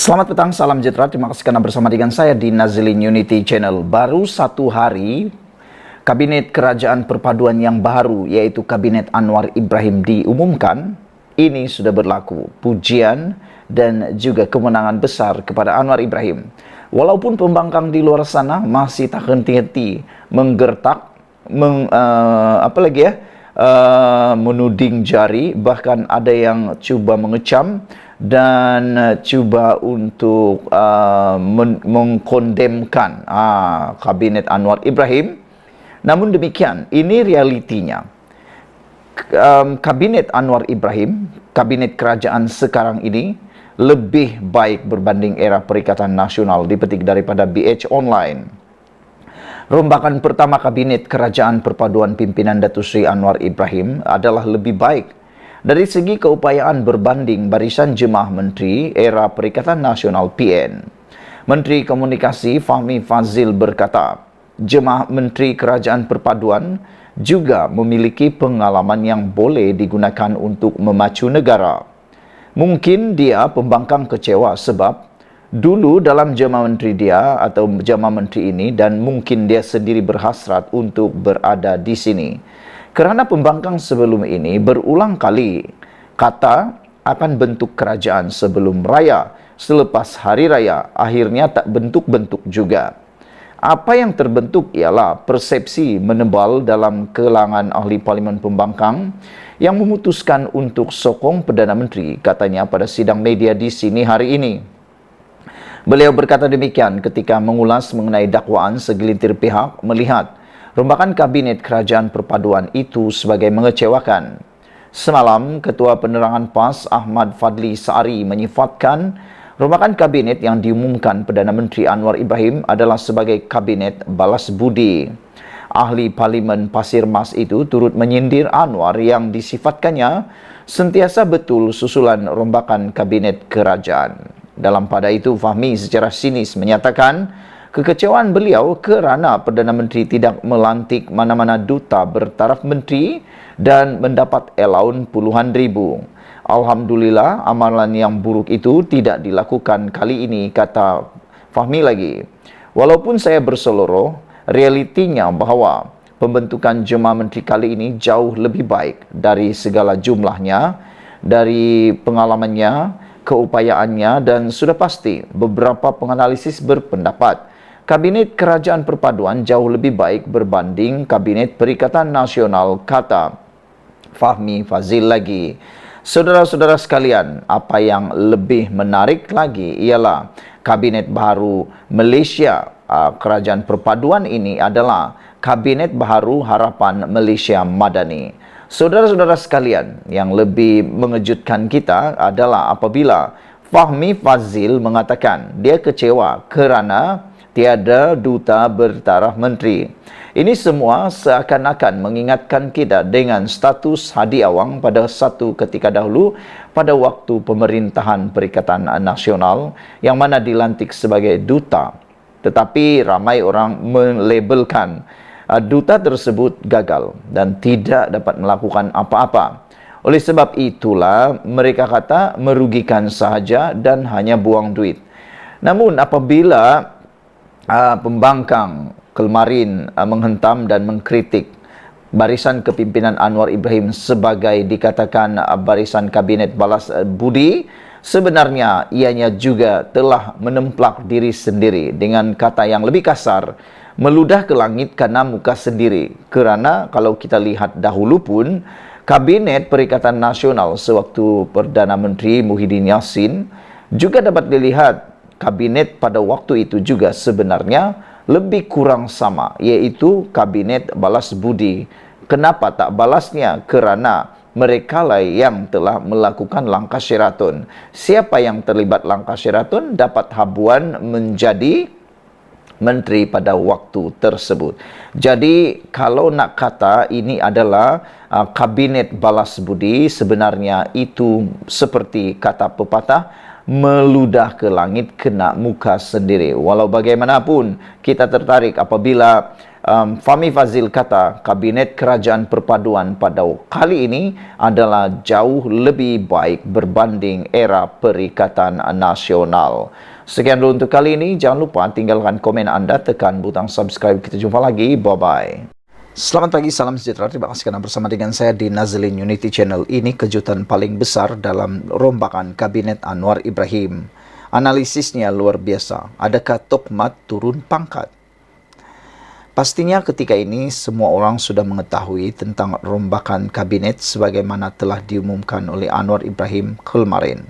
Selamat petang, salam sejahtera. Terima kasih karena bersama dengan saya di Nazilin Unity Channel. Baru satu hari, Kabinet Kerajaan Perpaduan yang baru, yaitu Kabinet Anwar Ibrahim diumumkan. Ini sudah berlaku. Pujian dan juga kemenangan besar kepada Anwar Ibrahim. Walaupun pembangkang di luar sana masih tak henti-henti menggertak, menuding jari, bahkan ada yang cuba mengecam dan cuba untuk mengkondemkan Kabinet Anwar Ibrahim. Namun demikian, ini realitinya. Kabinet Anwar Ibrahim, kabinet kerajaan sekarang ini lebih baik berbanding era Perikatan Nasional, dipetik daripada BH Online. Rombakan pertama Kabinet Kerajaan Perpaduan pimpinan Datuk Seri Anwar Ibrahim adalah lebih baik dari segi keupayaan berbanding barisan jemaah menteri era Perikatan Nasional PN. Menteri Komunikasi Fahmi Fadzil berkata, jemaah menteri Kerajaan Perpaduan juga memiliki pengalaman yang boleh digunakan untuk memacu negara. Mungkin dia pembangkang kecewa sebab dulu dalam jemaah menteri dia atau jemaah menteri ini, dan mungkin dia sendiri berhasrat untuk berada di sini. Kerana pembangkang sebelum ini berulang kali kata akan bentuk kerajaan sebelum raya, selepas hari raya, akhirnya tak bentuk-bentuk juga. Apa yang terbentuk ialah persepsi menebal dalam kalangan ahli parlimen pembangkang yang memutuskan untuk sokong Perdana Menteri, katanya pada sidang media di sini hari ini. Beliau berkata demikian ketika mengulas mengenai dakwaan segelintir pihak melihat rombakan Kabinet Kerajaan Perpaduan itu sebagai mengecewakan. Semalam, Ketua Penerangan PAS Ahmad Fadli Sa'ari menyifatkan rombakan Kabinet yang diumumkan Perdana Menteri Anwar Ibrahim adalah sebagai Kabinet balas budi. Ahli Parlimen Pasir Mas itu turut menyindir Anwar yang disifatkannya sentiasa betul susulan rombakan Kabinet Kerajaan. Dalam pada itu, Fahmi secara sinis menyatakan kekecewaan beliau kerana Perdana Menteri tidak melantik mana-mana duta bertaraf menteri dan mendapat allowance puluhan ribu. Alhamdulillah, amalan yang buruk itu tidak dilakukan kali ini, kata Fahmi lagi. Walaupun saya berseloroh, realitinya bahawa pembentukan jemaah menteri kali ini jauh lebih baik dari segala jumlahnya, dari pengalamannya, keupayaannya, dan sudah pasti beberapa penganalisis berpendapat Kabinet Kerajaan Perpaduan jauh lebih baik berbanding Kabinet Perikatan Nasional, kata Fahmi Fadzil lagi. Saudara-saudara sekalian, apa yang lebih menarik lagi ialah Kabinet baru Malaysia Kerajaan Perpaduan ini adalah Kabinet baru Harapan Malaysia Madani. Saudara-saudara sekalian, yang lebih mengejutkan kita adalah apabila Fahmi Fadzil mengatakan dia kecewa kerana tiada duta bertaraf menteri. Ini semua seakan-akan mengingatkan kita dengan status Hadi Awang pada satu ketika dahulu pada waktu pemerintahan Perikatan Nasional yang mana dilantik sebagai duta. Tetapi ramai orang melabelkan duta tersebut gagal dan tidak dapat melakukan apa-apa. Oleh sebab itulah mereka kata merugikan sahaja dan hanya buang duit. Namun apabila pembangkang kemarin menghentam dan mengkritik barisan kepimpinan Anwar Ibrahim sebagai dikatakan barisan kabinet balas budi, sebenarnya ianya juga telah menemplak diri sendiri dengan kata yang lebih kasar, meludah ke langit karena muka sendiri. Kerana kalau kita lihat dahulu pun, Kabinet Perikatan Nasional sewaktu Perdana Menteri Muhyiddin Yassin juga dapat dilihat kabinet pada waktu itu juga sebenarnya lebih kurang sama, iaitu Kabinet balas budi. Kenapa tak balasnya? Kerana mereka lah yang telah melakukan langkah Sheraton. Siapa yang terlibat langkah Sheraton dapat habuan menjadi menteri pada waktu tersebut. Jadi kalau nak kata ini adalah kabinet balas budi, sebenarnya itu seperti kata pepatah, meludah ke langit kena muka sendiri. Walau bagaimanapun kita tertarik apabila Fahmi Fazil kata Kabinet Kerajaan Perpaduan pada kali ini adalah jauh lebih baik berbanding era Perikatan Nasional. Sekian dulu untuk kali ini. Jangan lupa tinggalkan komen anda, tekan butang subscribe. Kita jumpa lagi. Bye-bye. Selamat pagi, salam sejahtera. Terima kasih kerana bersama dengan saya di Nazlin Unity Channel. Ini kejutan paling besar dalam rombakan Kabinet Anwar Ibrahim. Analisisnya luar biasa. Adakah Tokmat turun pangkat? Pastinya ketika ini semua orang sudah mengetahui tentang rombakan kabinet sebagaimana telah diumumkan oleh Anwar Ibrahim kemarin.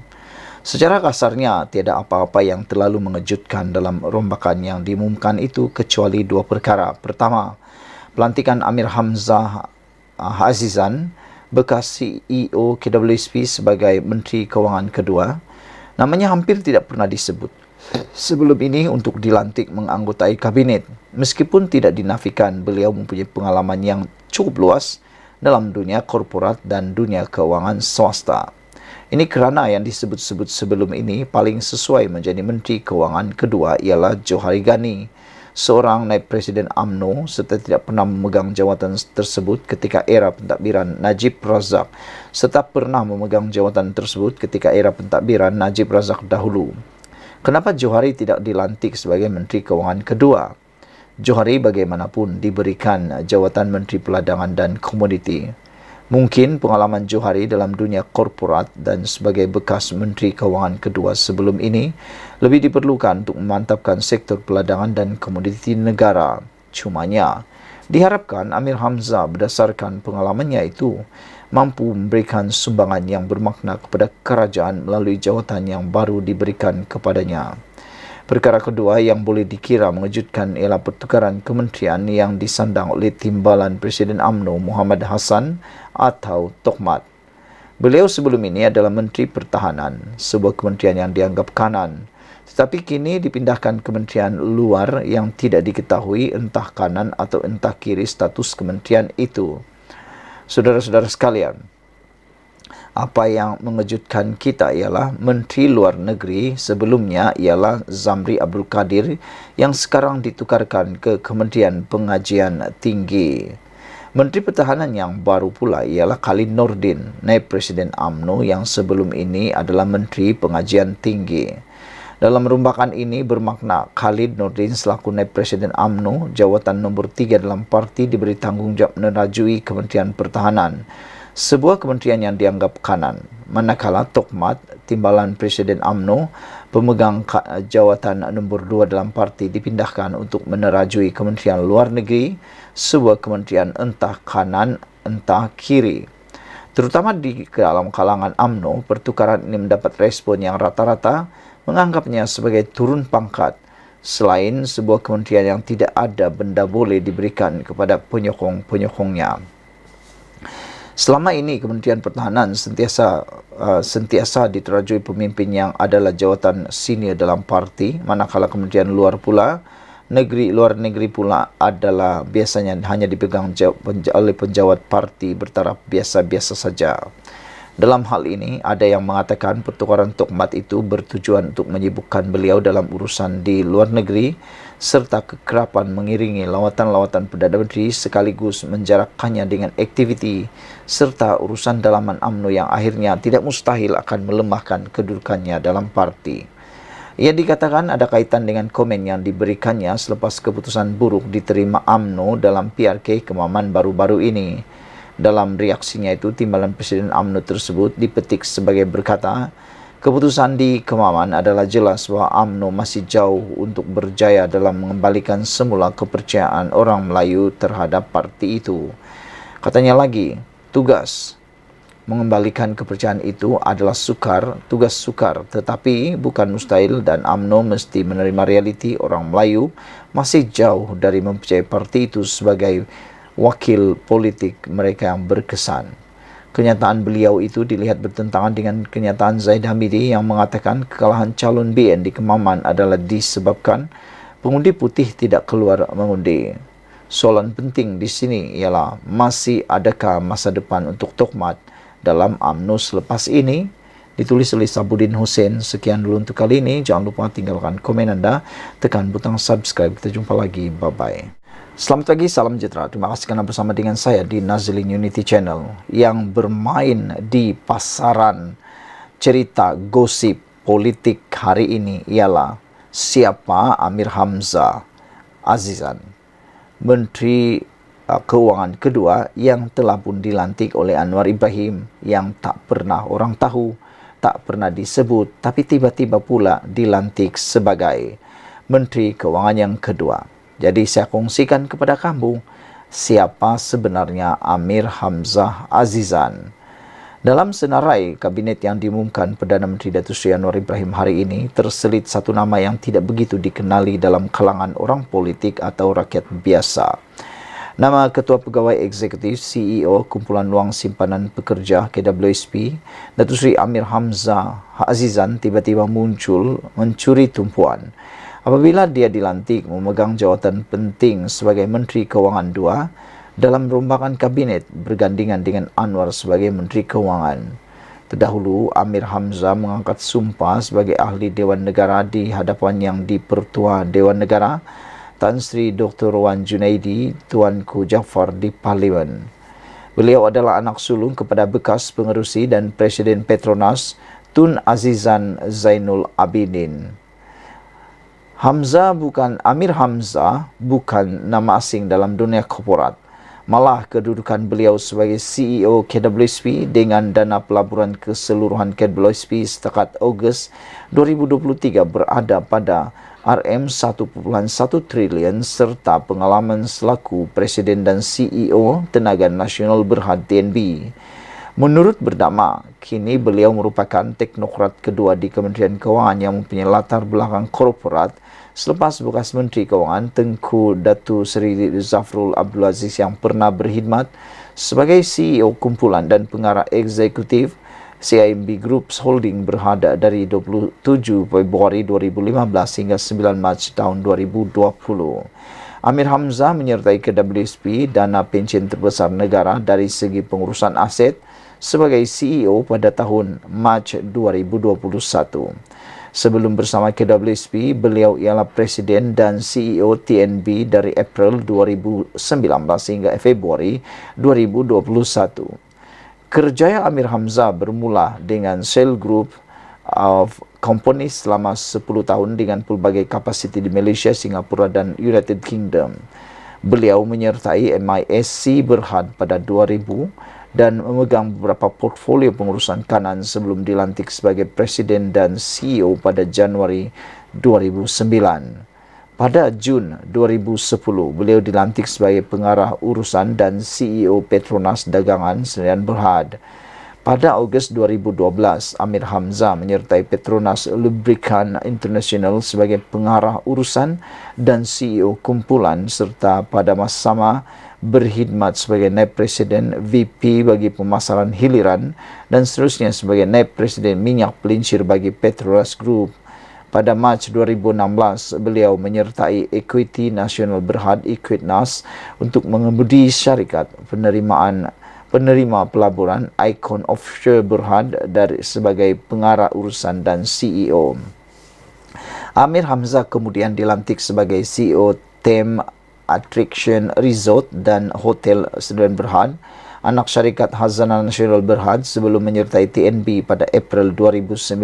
Secara kasarnya, tiada apa-apa yang terlalu mengejutkan dalam rombakan yang diumumkan itu kecuali dua perkara. Pertama, pelantikan Amir Hamzah Azizan, bekas CEO KWSP sebagai Menteri Kewangan kedua. Namanya hampir tidak pernah disebut sebelum ini untuk dilantik menganggotai kabinet. Meskipun tidak dinafikan beliau mempunyai pengalaman yang cukup luas dalam dunia korporat dan dunia keuangan swasta. Ini kerana yang disebut-sebut sebelum ini paling sesuai menjadi Menteri Keuangan kedua ialah Johari Ghani, seorang naib Presiden UMNO serta tidak pernah memegang jawatan tersebut ketika era pentadbiran Najib Razak serta pernah memegang jawatan tersebut ketika era pentadbiran Najib Razak dahulu. Kenapa Johari tidak dilantik sebagai Menteri Keuangan kedua? Johari bagaimanapun diberikan jawatan Menteri Perdagangan dan Komoditi. Mungkin pengalaman Johari dalam dunia korporat dan sebagai bekas Menteri Keuangan kedua sebelum ini lebih diperlukan untuk memantapkan sektor perdagangan dan komoditi negara. Cumanya, diharapkan Amir Hamzah berdasarkan pengalamannya itu mampu memberikan sumbangan yang bermakna kepada kerajaan melalui jawatan yang baru diberikan kepadanya. Perkara kedua yang boleh dikira mengejutkan ialah pertukaran kementerian yang disandang oleh Timbalan Presiden UMNO Muhammad Hassan atau Tokmat. Beliau sebelum ini adalah Menteri Pertahanan, sebuah kementerian yang dianggap kanan. Tetapi kini dipindahkan kementerian luar yang tidak diketahui entah kanan atau entah kiri status kementerian itu. Saudara-saudara sekalian, apa yang mengejutkan kita ialah Menteri Luar Negeri sebelumnya ialah Zamri Abdul Kadir yang sekarang ditukarkan ke Kementerian Pengajian Tinggi. Menteri Pertahanan yang baru pula ialah Khalid Nordin, naib Presiden UMNO yang sebelum ini adalah Menteri Pengajian Tinggi. Dalam rombakan ini bermakna Khalid Nordin selaku naib Presiden UMNO, jawatan nombor 3 dalam parti diberi tanggungjawab menerajui Kementerian Pertahanan, sebuah kementerian yang dianggap kanan. Manakala Tokmat, Timbalan Presiden UMNO, pemegang jawatan nombor 2 dalam parti dipindahkan untuk menerajui Kementerian Luar Negeri, sebuah kementerian entah kanan entah kiri. Terutama di dalam kalangan UMNO, pertukaran ini mendapat respon yang rata-rata menganggapnya sebagai turun pangkat, selain sebuah kementerian yang tidak ada benda boleh diberikan kepada penyokong-penyokongnya. Selama ini Kementerian Pertahanan sentiasa diterajui pemimpin yang adalah jawatan senior dalam parti, manakala Kementerian Luar Negeri pula adalah biasanya hanya dipegang oleh penjawat parti bertaraf biasa-biasa saja. Dalam hal ini, ada yang mengatakan pertukaran Tokmat itu bertujuan untuk menyibukkan beliau dalam urusan di luar negeri serta kekerapan mengiringi lawatan-lawatan Perdana Menteri sekaligus menjarakkannya dengan aktiviti serta urusan dalaman UMNO yang akhirnya tidak mustahil akan melemahkan kedudukannya dalam parti. Ia dikatakan ada kaitan dengan komen yang diberikannya selepas keputusan buruk diterima UMNO dalam PRK Kemaman baru-baru ini. Dalam reaksinya itu, Timbalan Presiden UMNO tersebut dipetik sebagai berkata, keputusan di Kemaman adalah jelas bahwa UMNO masih jauh untuk berjaya dalam mengembalikan semula kepercayaan orang Melayu terhadap parti itu. Katanya lagi, tugas mengembalikan kepercayaan itu adalah tugas sukar, tetapi bukan mustahil dan UMNO mesti menerima realiti orang Melayu masih jauh dari mempercayai parti itu sebagai wakil politik mereka yang berkesan. Kenyataan beliau itu dilihat bertentangan dengan kenyataan Zaid Hamidi yang mengatakan kekalahan calon BN di Kemaman adalah disebabkan pengundi putih tidak keluar mengundi. Soalan penting di sini ialah masih adakah masa depan untuk Tokmat dalam UMNO selepas ini? Ditulis oleh Sabudin Hussein. Sekian dulu untuk kali ini. Jangan lupa tinggalkan komen anda, tekan butang subscribe. Kita jumpa lagi. Bye-bye. Selamat pagi, salam sejahtera. Terima kasih kerana bersama dengan saya di Nazlin Unity Channel yang bermain di pasaran cerita gosip politik hari ini ialah siapa Amir Hamzah Azizan, Menteri Keuangan kedua yang telah pun dilantik oleh Anwar Ibrahim yang tak pernah orang tahu, tak pernah disebut, tapi tiba-tiba pula dilantik sebagai Menteri Keuangan yang kedua. Jadi saya kongsikan kepada kamu siapa sebenarnya Amir Hamzah Azizan. Dalam senarai kabinet yang diumumkan Perdana Menteri Datuk Seri Anwar Ibrahim hari ini, terselit satu nama yang tidak begitu dikenali dalam kalangan orang politik atau rakyat biasa. Nama Ketua Pegawai Eksekutif CEO Kumpulan Wang Simpanan Pekerja KWSP, Datuk Seri Amir Hamzah Azizan tiba-tiba muncul mencuri tumpuan apabila dia dilantik memegang jawatan penting sebagai Menteri Keuangan II dalam rombakan kabinet bergandingan dengan Anwar sebagai Menteri Keuangan. Terdahulu, Amir Hamzah mengangkat sumpah sebagai ahli Dewan Negara di hadapan Yang di-Pertua Dewan Negara, Tan Sri Dr. Wan Junaidi Tuanku Jaafar di Parlimen. Beliau adalah anak sulung kepada bekas pengerusi dan Presiden Petronas Tun Azizan Zainul Abidin. Amir Hamzah bukan nama asing dalam dunia korporat. Malah kedudukan beliau sebagai CEO KWSP dengan dana pelaburan keseluruhan KWSP setakat Ogos 2023 berada pada RM1.1 trilion serta pengalaman selaku Presiden dan CEO Tenaga Nasional Berhad TNB. Menurut bernama, kini beliau merupakan teknokrat kedua di Kementerian Keuangan yang mempunyai latar belakang korporat selepas bekas Menteri Keuangan Tengku Datu Seri Zafrul Abdul Aziz yang pernah berkhidmat sebagai CEO kumpulan dan pengarah eksekutif CIMB Group Holding Berhad dari 27 Februari 2015 hingga 9 Mac tahun 2020. Amir Hamzah menyertai KWSP, dana pension terbesar negara dari segi pengurusan aset, sebagai CEO pada tahun Mac 2021. Sebelum bersama KWSP, beliau ialah Presiden dan CEO TNB dari April 2019 hingga Februari 2021. Kerjaya Amir Hamzah bermula dengan Shell Group of Companies selama 10 tahun dengan pelbagai kapasiti di Malaysia, Singapura dan United Kingdom. Beliau menyertai MISC Berhad pada 2000 dan memegang beberapa portfolio pengurusan kanan sebelum dilantik sebagai Presiden dan CEO pada Januari 2009. Pada Jun 2010, beliau dilantik sebagai pengarah urusan dan CEO Petronas Dagangan Sdn Berhad. Pada Ogos 2012, Amir Hamzah menyertai Petronas Lubricant International sebagai pengarah urusan dan CEO kumpulan serta pada masa sama berkhidmat sebagai Naib Presiden VP bagi pemasaran hiliran dan seterusnya sebagai Naib Presiden minyak pelincir bagi Petronas Group. Pada Mac 2016, beliau menyertai Equity Nasional Berhad Equitnas untuk mengemudi syarikat penerima pelaburan Icon Offshore Berhad dari sebagai pengarah urusan dan CEO. Amir Hamzah kemudian dilantik sebagai CEO Theme Attraction Resort dan Hotel Sdn Berhad, anak syarikat Khazanah Nasional Berhad sebelum menyertai TNB pada April 2019.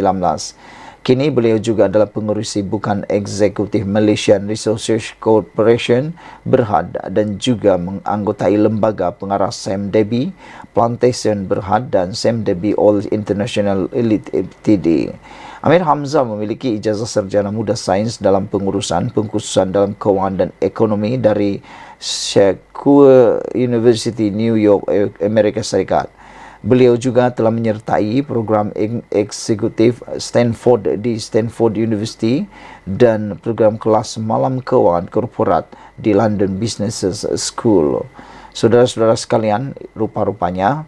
Kini beliau juga adalah pengerusi bukan eksekutif Malaysian Resources Corporation Berhad dan juga menganggotai lembaga pengarah Sam Debbie, Plantation Berhad dan Sam Debbie Oil International Elite Ltd. Amir Hamzah memiliki ijazah sarjana muda sains dalam pengurusan pengkhususan dalam kewangan dan ekonomi dari Shakur University New York, Amerika Serikat. Beliau juga telah menyertai program eksekutif Stanford di Stanford University dan program kelas malam kewangan korporat di London Business School. Saudara-saudara sekalian, rupa-rupanya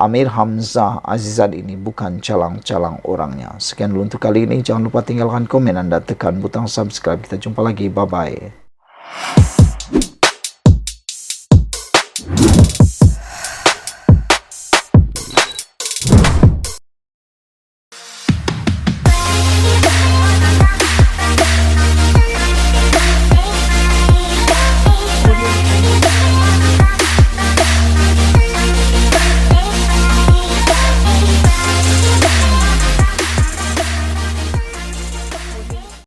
Amir Hamzah Azizan ini bukan calang-calang orangnya. Sekian dulu untuk kali ini. Jangan lupa tinggalkan komen Anda, tekan butang subscribe. Kita jumpa lagi. Bye-bye.